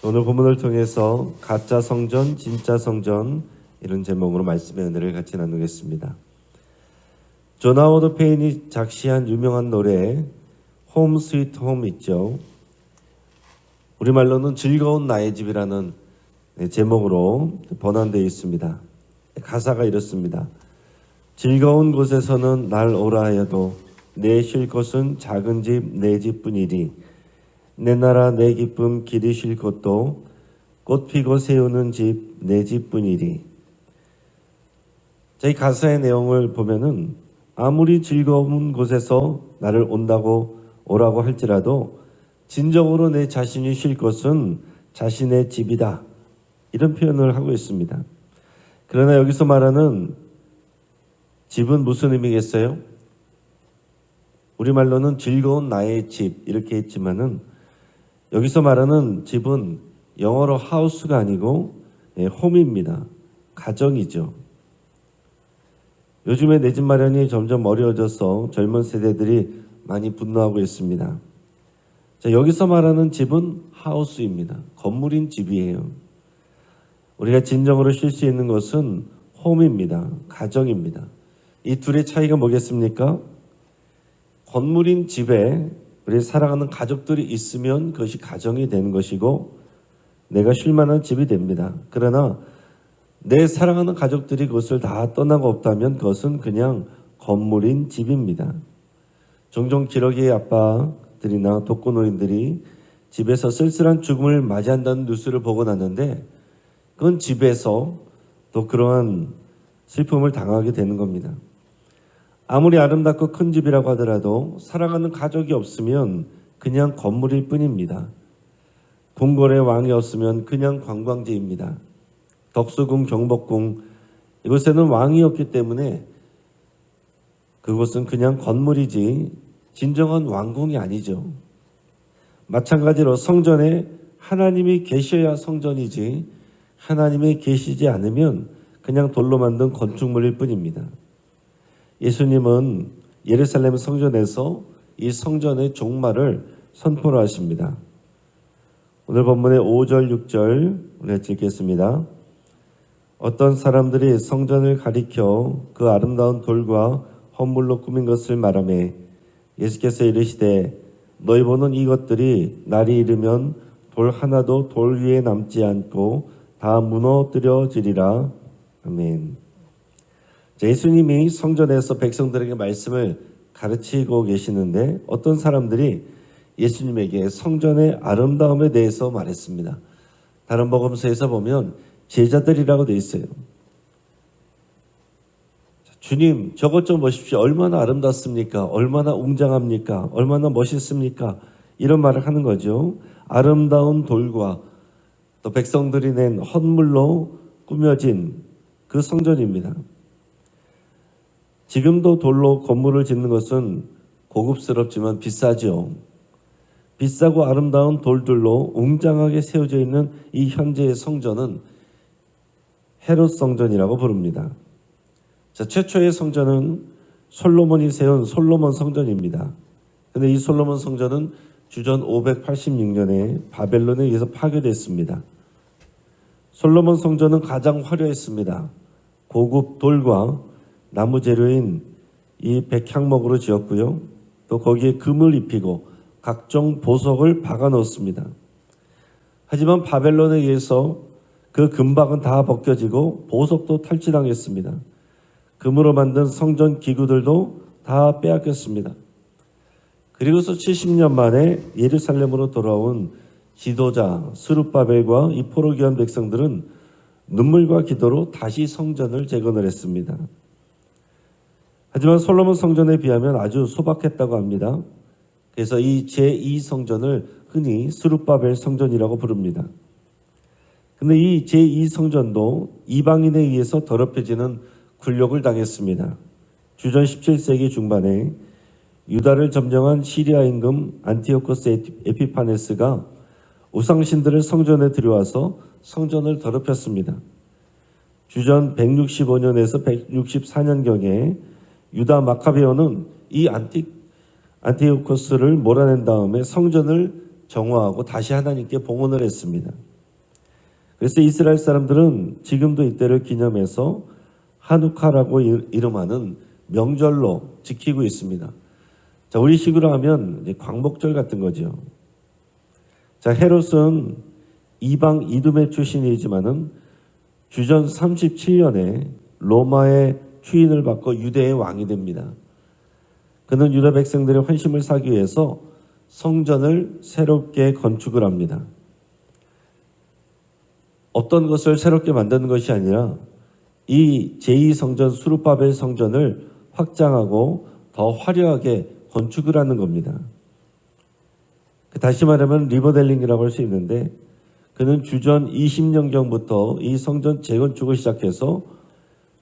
오늘 본문을 통해서 가짜 성전, 진짜 성전 이런 제목으로 말씀의 은혜를 같이 나누겠습니다. 존 하워드 페인이 작시한 유명한 노래 홈 스위트 홈 있죠. 우리말로는 즐거운 나의 집이라는 제목으로 번안되어 있습니다. 가사가 이렇습니다. 즐거운 곳에서는 날 오라 하여도 내 쉴 곳은 작은 집 내 집뿐이리 내 나라 내 기쁨 길이 쉴 곳도 꽃 피고 세우는 집 내 집뿐이리. 이 가사의 내용을 보면은 아무리 즐거운 곳에서 나를 오라고 할지라도 진정으로 내 자신이 쉴 곳은 자신의 집이다. 이런 표현을 하고 있습니다. 그러나 여기서 말하는 집은 무슨 의미겠어요? 우리말로는 즐거운 나의 집 이렇게 했지만은 여기서 말하는 집은 영어로 하우스가 아니고 홈입니다. 가정이죠. 요즘에 내 집 마련이 점점 어려워져서 젊은 세대들이 많이 분노하고 있습니다. 여기서 말하는 집은 하우스입니다. 건물인 집이에요. 우리가 진정으로 쉴 수 있는 것은 홈입니다. 가정입니다. 이 둘의 차이가 뭐겠습니까? 건물인 집에 우리 사랑하는 가족들이 있으면 그것이 가정이 되는 것이고 내가 쉴 만한 집이 됩니다. 그러나 내 사랑하는 가족들이 그것을 다 떠나고 없다면 그것은 그냥 건물인 집입니다. 종종 기러기 아빠들이나 독거노인들이 집에서 쓸쓸한 죽음을 맞이한다는 뉴스를 보고 났는데 그건 집에서 또 그러한 슬픔을 당하게 되는 겁니다. 아무리 아름답고 큰 집이라고 하더라도 사랑하는 가족이 없으면 그냥 건물일 뿐입니다. 궁궐의 왕이 없으면 그냥 관광지입니다. 덕수궁, 경복궁 이곳에는 왕이 없기 때문에 그곳은 그냥 건물이지 진정한 왕궁이 아니죠. 마찬가지로 성전에 하나님이 계셔야 성전이지 하나님이 계시지 않으면 그냥 돌로 만든 건축물일 뿐입니다. 예수님은 예루살렘 성전에서 이 성전의 종말을 선포를 하십니다. 오늘 본문의 5절, 6절 우리가 읽겠습니다. 어떤 사람들이 성전을 가리켜 그 아름다운 돌과 헌물로 꾸민 것을 말하매 예수께서 이르시되 너희 보는 이것들이 날이 이르면 돌 하나도 돌 위에 남지 않고 다 무너뜨려지리라. 아멘. 예수님이 성전에서 백성들에게 말씀을 가르치고 계시는데 어떤 사람들이 예수님에게 성전의 아름다움에 대해서 말했습니다. 다른 복음서에서 보면 제자들이라고 되어 있어요. 주님, 저것 좀 보십시오. 얼마나 아름답습니까? 얼마나 웅장합니까? 얼마나 멋있습니까? 이런 말을 하는 거죠. 아름다운 돌과 또 백성들이 낸 헌물로 꾸며진 그 성전입니다. 지금도 돌로 건물을 짓는 것은 고급스럽지만 비싸죠. 비싸고 아름다운 돌들로 웅장하게 세워져 있는 이 현재의 성전은 헤롯 성전이라고 부릅니다. 최초의 성전은 솔로몬이 세운 솔로몬 성전입니다. 그런데 이 솔로몬 성전은 주전 586년에 바벨론에 의해서 파괴됐습니다. 솔로몬 성전은 가장 화려했습니다. 고급 돌과 나무 재료인 이 백향목으로 지었고요. 또 거기에 금을 입히고 각종 보석을 박아 넣었습니다. 하지만 바벨론에 의해서 그 금박은 다 벗겨지고 보석도 탈취당했습니다. 금으로 만든 성전 기구들도 다 빼앗겼습니다. 그리고서 70년 만에 예루살렘으로 돌아온 지도자 스룹바벨과 이 포로기한 백성들은 눈물과 기도로 다시 성전을 재건을 했습니다. 하지만 솔로몬 성전에 비하면 아주 소박했다고 합니다. 그래서 이 제2성전을 흔히 스룹바벨 성전이라고 부릅니다. 근데 이 제2성전도 이방인에 의해서 더럽혀지는 굴욕을 당했습니다. 주전 17세기 중반에 유다를 점령한 시리아 임금 안티오코스 에피파네스가 우상신들을 성전에 들여와서 성전을 더럽혔습니다. 주전 165년에서 164년경에 유다 마카베오는 이 안티오코스를 몰아낸 다음에 성전을 정화하고 다시 하나님께 봉헌을 했습니다. 그래서 이스라엘 사람들은 지금도 이때를 기념해서 하누카라고 이름하는 명절로 지키고 있습니다. 자, 우리식으로 하면 이제 광복절 같은 거죠. 자, 헤롯은 이방 이두메 출신이지만은 주전 37년에 로마의 추인을 받고 유대의 왕이 됩니다. 그는 유다 백성들의 환심을 사기 위해서 성전을 새롭게 건축을 합니다. 어떤 것을 새롭게 만드는 것이 아니라 이 제2성전 수르바벨 성전을 확장하고 더 화려하게 건축을 하는 겁니다. 다시 말하면 리모델링이라고 할 수 있는데 그는 주전 20년경부터 이 성전 재건축을 시작해서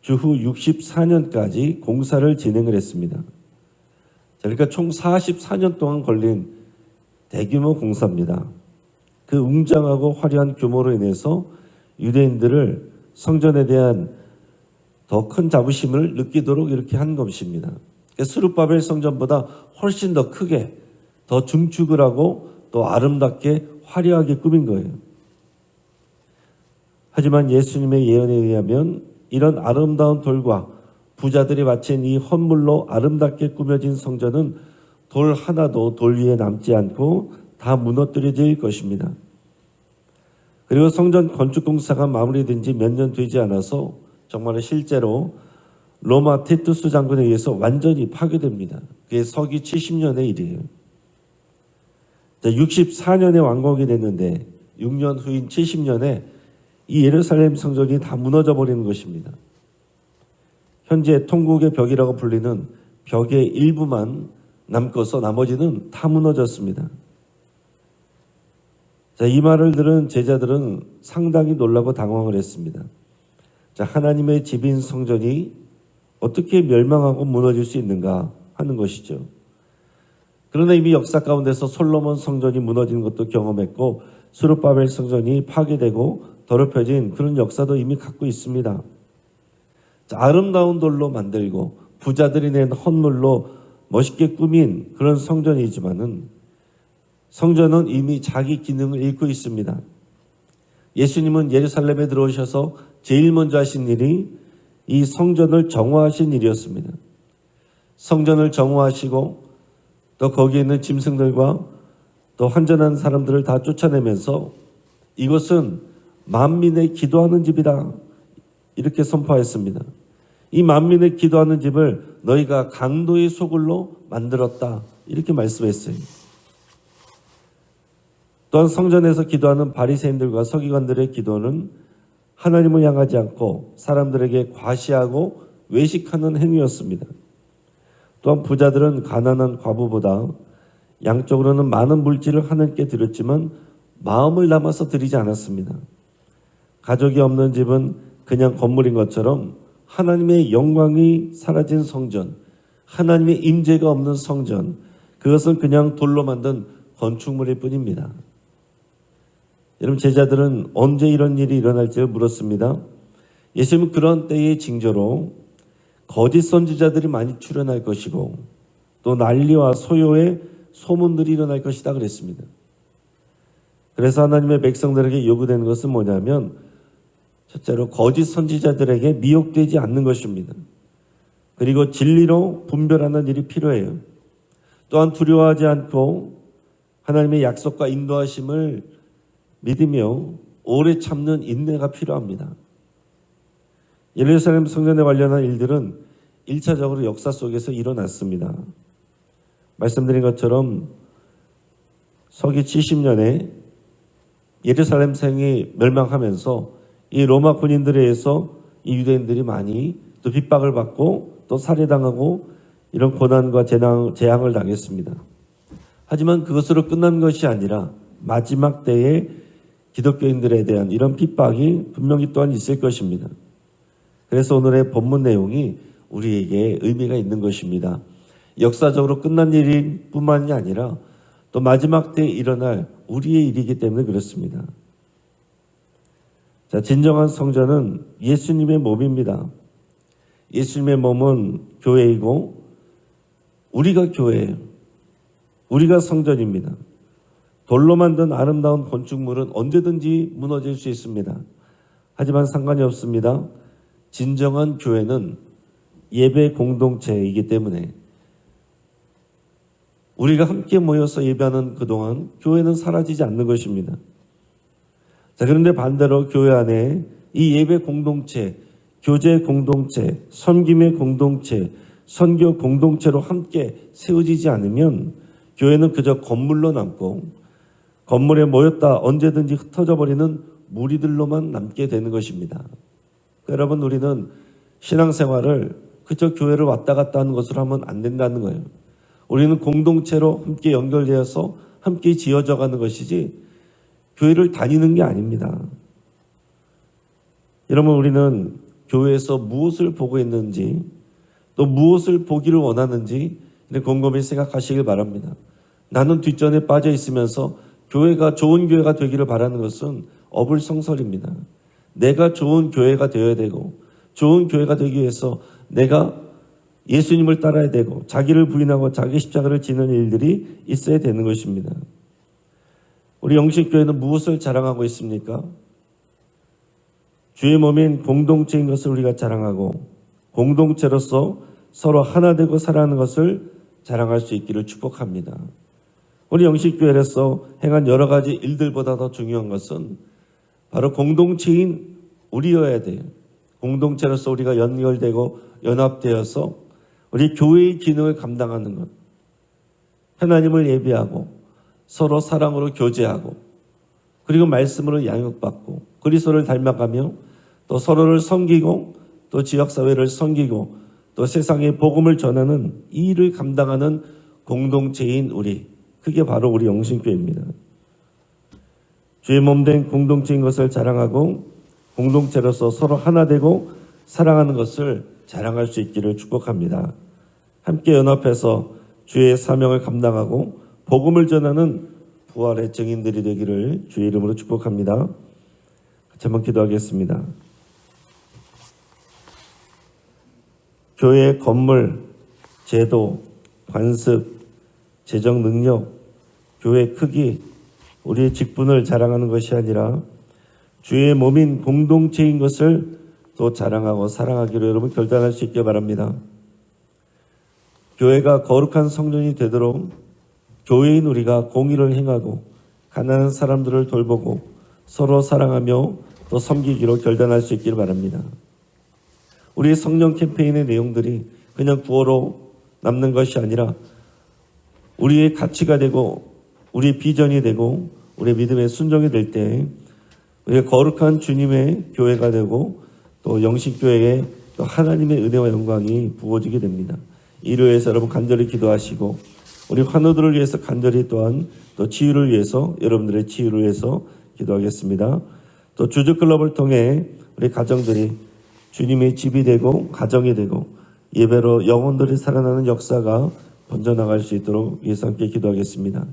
주후 64년까지 공사를 진행을 했습니다. 그러니까 총 44년 동안 걸린 대규모 공사입니다. 그 웅장하고 화려한 규모로 인해서 유대인들을 성전에 대한 더 큰 자부심을 느끼도록 이렇게 한 것입니다. 스룹바벨 성전보다 훨씬 더 크게, 더 증축을 하고 또 아름답게 화려하게 꾸민 거예요. 하지만 예수님의 예언에 의하면 이런 아름다운 돌과 부자들이 바친 이 헌물로 아름답게 꾸며진 성전은 돌 하나도 돌 위에 남지 않고 다 무너뜨려질 것입니다. 그리고 성전 건축 공사가 마무리된 지 몇 년 되지 않아서 정말 실제로 로마 티투스 장군에 의해서 완전히 파괴됩니다. 그게 서기 70년의 일이에요. 64년에 완공이 됐는데 6년 후인 70년에 이 예루살렘 성전이 다 무너져 버리는 것입니다. 현재 통곡의 벽이라고 불리는 벽의 일부만 남고서 나머지는 다 무너졌습니다. 자, 이 말을 들은 제자들은 상당히 놀라고 당황을 했습니다. 자, 하나님의 집인 성전이 어떻게 멸망하고 무너질 수 있는가 하는 것이죠. 그러나 이미 역사 가운데서 솔로몬 성전이 무너진 것도 경험했고 스룹바벨 성전이 파괴되고 더럽혀진 그런 역사도 이미 갖고 있습니다. 자, 아름다운 돌로 만들고 부자들이 낸 헌물로 멋있게 꾸민 그런 성전이지만은 성전은 이미 자기 기능을 잃고 있습니다. 예수님은 예루살렘에 들어오셔서 제일 먼저 하신 일이 이 성전을 정화하신 일이었습니다. 성전을 정화하시고 또 거기에 있는 짐승들과 또 환전한 사람들을 다 쫓아내면서 이것은 만민의 기도하는 집이다 이렇게 선포했습니다. 이 만민의 기도하는 집을 너희가 강도의 소굴로 만들었다 이렇게 말씀했어요. 또한 성전에서 기도하는 바리새인들과 서기관들의 기도는 하나님을 향하지 않고 사람들에게 과시하고 외식하는 행위였습니다. 또한 부자들은 가난한 과부보다 양쪽으로는 많은 물질을 하나님께 드렸지만 마음을 담아서 드리지 않았습니다. 가족이 없는 집은 그냥 건물인 것처럼 하나님의 영광이 사라진 성전, 하나님의 임재가 없는 성전, 그것은 그냥 돌로 만든 건축물일 뿐입니다. 여러분, 제자들은 언제 이런 일이 일어날지를 물었습니다. 예수님은 그런 때의 징조로 거짓 선지자들이 많이 출현할 것이고 또 난리와 소요의 소문들이 일어날 것이다 그랬습니다. 그래서 하나님의 백성들에게 요구되는 것은 뭐냐면 첫째로 거짓 선지자들에게 미혹되지 않는 것입니다. 그리고 진리로 분별하는 일이 필요해요. 또한 두려워하지 않고 하나님의 약속과 인도하심을 믿으며 오래 참는 인내가 필요합니다. 예루살렘 성전에 관련한 일들은 1차적으로 역사 속에서 일어났습니다. 말씀드린 것처럼 서기 70년에 예루살렘 성이 멸망하면서 이 로마 군인들에 의해서 이 유대인들이 많이 또 핍박을 받고 또 살해당하고 이런 고난과 재앙을 당했습니다. 하지만 그것으로 끝난 것이 아니라 마지막 때에 기독교인들에 대한 이런 핍박이 분명히 또한 있을 것입니다. 그래서 오늘의 본문 내용이 우리에게 의미가 있는 것입니다. 역사적으로 끝난 일일 뿐만이 아니라 또 마지막 때에 일어날 우리의 일이기 때문에 그렇습니다. 자, 진정한 성전은 예수님의 몸입니다. 예수님의 몸은 교회이고 우리가 교회예요. 우리가 성전입니다. 돌로 만든 아름다운 건축물은 언제든지 무너질 수 있습니다. 하지만 상관이 없습니다. 진정한 교회는 예배 공동체이기 때문에 우리가 함께 모여서 예배하는 그동안 교회는 사라지지 않는 것입니다. 자, 그런데 반대로 교회 안에 이 예배 공동체, 교제 공동체, 섬김의 공동체, 선교 공동체로 함께 세워지지 않으면 교회는 그저 건물로 남고 건물에 모였다 언제든지 흩어져 버리는 무리들로만 남게 되는 것입니다. 여러분, 우리는 신앙생활을 그저 교회를 왔다 갔다 하는 것으로 하면 안 된다는 거예요. 우리는 공동체로 함께 연결되어서 함께 지어져 가는 것이지 교회를 다니는 게 아닙니다. 여러분, 우리는 교회에서 무엇을 보고 있는지 또 무엇을 보기를 원하는지 곰곰이 생각하시길 바랍니다. 나는 뒷전에 빠져 있으면서 교회가 좋은 교회가 되기를 바라는 것은 어불성설입니다. 내가 좋은 교회가 되어야 되고 좋은 교회가 되기 위해서 내가 예수님을 따라야 되고 자기를 부인하고 자기 십자가를 지는 일들이 있어야 되는 것입니다. 우리 영식교회는 무엇을 자랑하고 있습니까? 주의 몸인 공동체인 것을 우리가 자랑하고 공동체로서 서로 하나 되고 살아가는 것을 자랑할 수 있기를 축복합니다. 우리 영식교회에서 행한 여러 가지 일들보다 더 중요한 것은 바로 공동체인 우리여야 돼요. 공동체로서 우리가 연결되고 연합되어서 우리 교회의 기능을 감당하는 것. 하나님을 예배하고 서로 사랑으로 교제하고 그리고 말씀으로 양육받고 그리스도를 닮아가며 또 서로를 섬기고 또 지역사회를 섬기고 또 세상에 복음을 전하는 이 일을 감당하는 공동체인 우리, 그게 바로 우리 영신교회입니다. 주의 몸된 공동체인 것을 자랑하고 공동체로서 서로 하나 되고 사랑하는 것을 자랑할 수 있기를 축복합니다. 함께 연합해서 주의 사명을 감당하고 복음을 전하는 부활의 증인들이 되기를 주의 이름으로 축복합니다. 같이 한번 기도하겠습니다. 교회의 건물, 제도, 관습, 재정 능력, 교회 크기, 우리의 직분을 자랑하는 것이 아니라 주의 몸인 공동체인 것을 또 자랑하고 사랑하기로 여러분 결단할 수 있게 바랍니다. 교회가 거룩한 성전이 되도록 교회인 우리가 공의를 행하고 가난한 사람들을 돌보고 서로 사랑하며 또 섬기기로 결단할 수 있기를 바랍니다. 우리의 성령 캠페인의 내용들이 그냥 구호로 남는 것이 아니라 우리의 가치가 되고 우리의 비전이 되고 우리의 믿음의 순종이 될 때 우리가 거룩한 주님의 교회가 되고 또 영식교회에 또 하나님의 은혜와 영광이 부어지게 됩니다. 이를 위해서 여러분 간절히 기도하시고 우리 환우들을 위해서 간절히 또한 또 치유를 위해서 여러분들의 치유를 위해서 기도하겠습니다. 또 주주클럽을 통해 우리 가정들이 주님의 집이 되고 가정이 되고 예배로 영혼들이 살아나는 역사가 번져나갈 수 있도록 위해서 함께 기도하겠습니다.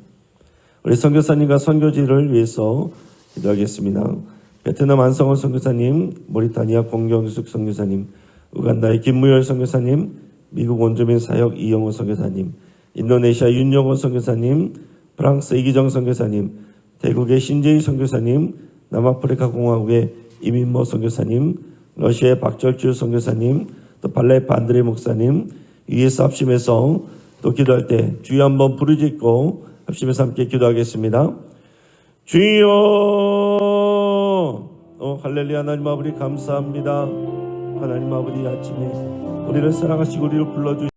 우리 선교사님과 선교지를 위해서 기도하겠습니다. 베트남 안성원 선교사님, 모리타니아 공경숙 선교사님, 우간다의 김무열 선교사님, 미국 원주민 사역 이영호 선교사님, 인도네시아 윤영호 선교사님, 프랑스 이기정 선교사님, 대국의 신재희 선교사님, 남아프리카 공화국의 이민모 선교사님, 러시아의 박철주 선교사님, 또 발레파 안드레 목사님, 위에서 합심해서 또 기도할 때 주여 한번 부르짖고 합심해서 함께 기도하겠습니다. 주여! 할렐루야. 하나님 아버지 감사합니다. 하나님 아버지 아침에 우리를 사랑하시고 우리를 불러주시고